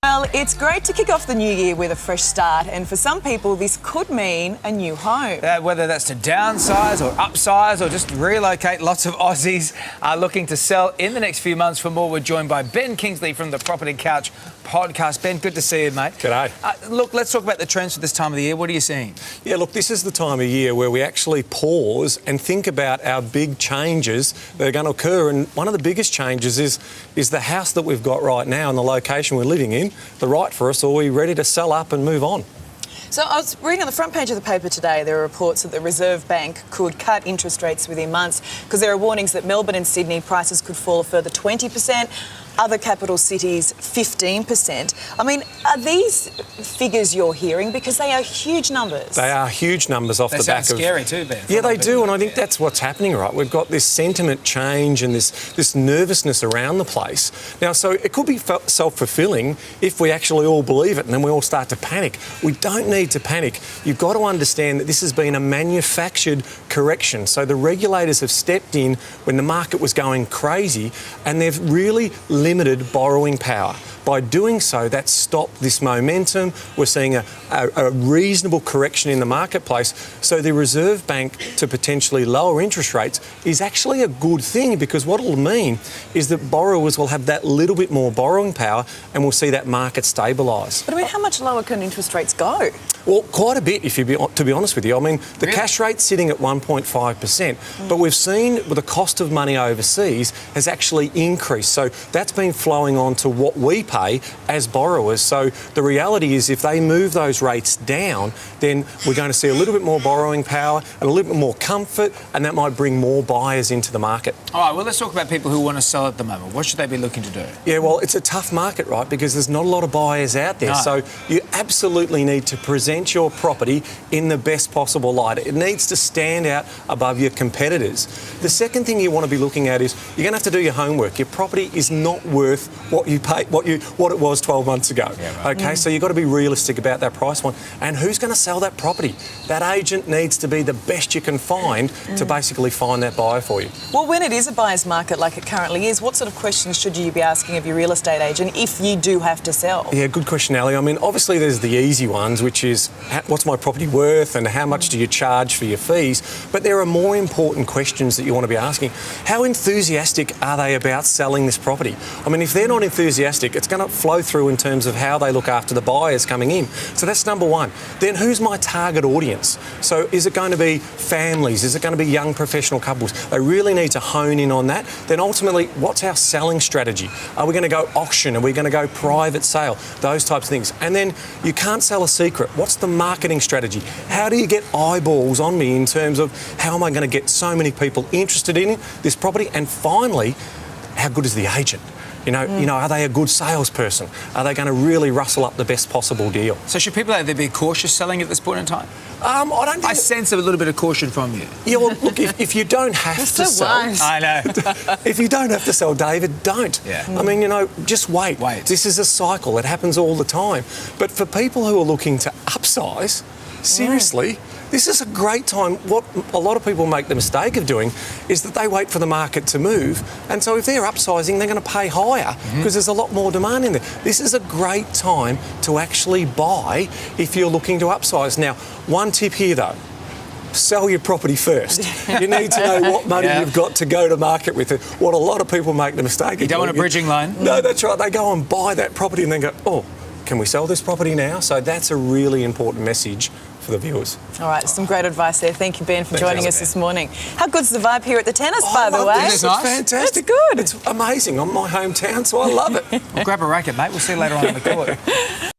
Well, it's great to kick off the new year with a fresh start, and for some people this could mean a new home. Whether that's to downsize or upsize or just relocate, lots of Aussies are looking to sell in the next few months. For more, we're joined by Ben Kingsley from the Property Couch podcast. Ben, good to see you, mate. G'day. Look, let's talk about the trends for this time of the year. What are you seeing? Yeah, look, this is the time of year where we actually pause and think about our big changes that are going to occur. And one of the biggest changes is the house that we've got right now and the location we're living in, the right for us, or are we ready to sell up and move on? So I was reading on the front page of the paper today, there are reports that the Reserve Bank could cut interest rates within months because there are warnings that Melbourne and Sydney prices could fall a further 20%, other capital cities 15%. I mean, are these figures you're hearing? Because they are huge numbers. They are huge numbers off the back of... They sound scary too, Ben. Yeah, they do, and I think that's what's happening, right? We've got this sentiment change and this nervousness around the place. Now, so it could be self-fulfilling if we actually all believe it and then we all start to panic. We don't need to panic. You've got to understand that this has been a manufactured correction. So the regulators have stepped in when the market was going crazy and they've really limited borrowing power. By doing so, that's stopped this momentum. We're seeing a reasonable correction in the marketplace. So the Reserve Bank to potentially lower interest rates is actually a good thing, because what it'll mean is that borrowers will have that little bit more borrowing power and we'll see that market stabilise. But I mean, how much lower can interest rates go? Well, quite a bit, to be honest with you. I mean, the cash rate's sitting at 1.5%, but we've seen the cost of money overseas has actually increased. So that's been flowing on to what we pay as borrowers. So the reality is if they move those rates down, then we're going to see a little bit more borrowing power and a little bit more comfort, and that might bring more buyers into the market. All right, well, let's talk about people who want to sell at the moment. What should they be looking to do? Yeah, well, it's a tough market, right, because there's not a lot of buyers out there. No. So you absolutely need to present your property in the best possible light. It needs to stand out above your competitors. The second thing you want to be looking at is you're going to have to do your homework. Your property is not worth what you pay, what it was 12 months ago. Yeah, right. Okay, so you've got to be realistic about that price point. And who's going to sell that property? That agent needs to be the best you can find to basically find that buyer for you. Well, when it is a buyer's market like it currently is, what sort of questions should you be asking of your real estate agent if you do have to sell? Yeah, good question, Ali. I mean, obviously there's the easy ones, which is what's my property worth and how much do you charge for your fees? But there are more important questions that you want to be asking. How enthusiastic are they about selling this property? I mean, if they're not enthusiastic, it's going to flow through in terms of how they look after the buyers coming in. So that's number one. Then who's my target audience? So is it going to be families? Is it going to be young professional couples? They really need to hone in on that. Then ultimately, what's our selling strategy? Are we going to go auction? Are we going to go private sale? Those types of things. And then you can't sell a secret. What's the marketing strategy? How do you get eyeballs on me in terms of how am I going to get so many people interested in this property? And finally, how good is the agent? You know, are they a good salesperson? Are they going to really rustle up the best possible deal? So should people out there be cautious selling at this point in time? I don't think... I sense a little bit of caution from you. Yeah, well, look, if you don't have to sell... I know. If you don't have to sell, David, don't. Yeah. I mean, just wait. This is a cycle. It happens all the time. But for people who are looking to upsize, seriously... This is a great time. What a lot of people make the mistake of doing is that they wait for the market to move. And so if they're upsizing, they're going to pay higher because there's a lot more demand in there. This is a great time to actually buy if you're looking to upsize. Now, one tip here though, sell your property first. You need to know what money you've got to go to market with it. What a lot of people make the mistake of. You don't want a bridging loan? No, that's right. They go and buy that property and then go, oh, can we sell this property now? So that's a really important message for the viewers. All right, some great advice there. Thank you, Ben, for joining us this morning. How good's the vibe here at the tennis, by the way? It's fantastic. It's good. It's amazing. I'm my hometown, so I love it. Well, grab a racket, mate. We'll see you later on in the court.